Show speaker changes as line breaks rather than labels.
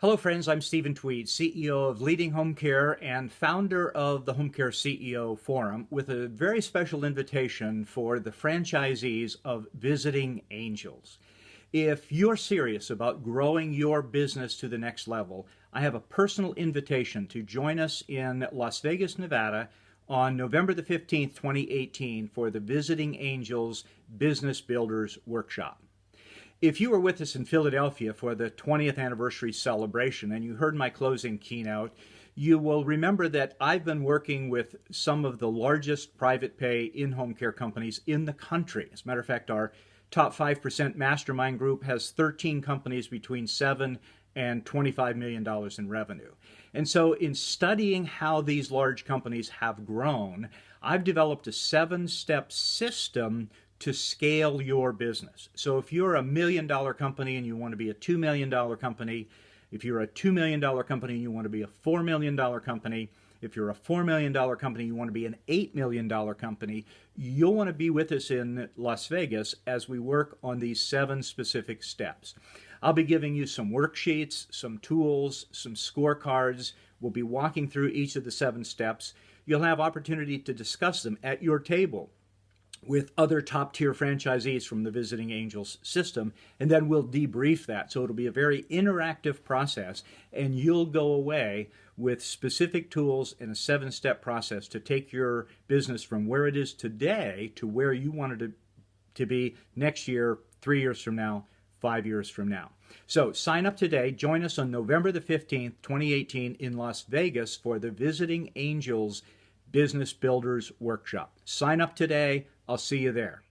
Hello friends, I'm Stephen Twee, CEO of Leading Home Care and founder of the Home Care CEO Forum, with a very special invitation for the franchisees of Visiting Angels. If you're serious about growing your business to the next level, I have a personal invitation to join us in Las Vegas, Nevada on November the 15th, 2018 for the Visiting Angels Business Builders Workshop. If you were with us in Philadelphia for the 20th anniversary celebration and you heard my closing keynote, you will remember that I've been working with some of the largest private pay in-home care companies in the country. As a matter of fact, our top 5% mastermind group has 13 companies between $7 and $25 million in revenue. And so in studying how these large companies have grown, I've developed a 7-step system to scale your business. So if you're a $1 million company and you want to be a $2 million company, if you're a $2 million company and you want to be a $4 million company, if you're a $4 million company, you want to be an $8 million company, you'll want to be with us in Las Vegas as we work on these 7 specific steps. I'll be giving you some worksheets, some tools, some scorecards. We'll be walking through each of the 7 steps. You'll have opportunity to discuss them at your table with other top-tier franchisees from the Visiting Angels system, and then we'll debrief that. So it'll be a very interactive process, and you'll go away with specific tools and a 7-step process to take your business from where it is today to where you want it to be next year, 3 years from now, 5 years from now. So sign up today. Join us on November the 15th, 2018 in Las Vegas for the Visiting Angels Business Builders Workshop. Sign up today. I'll see you there.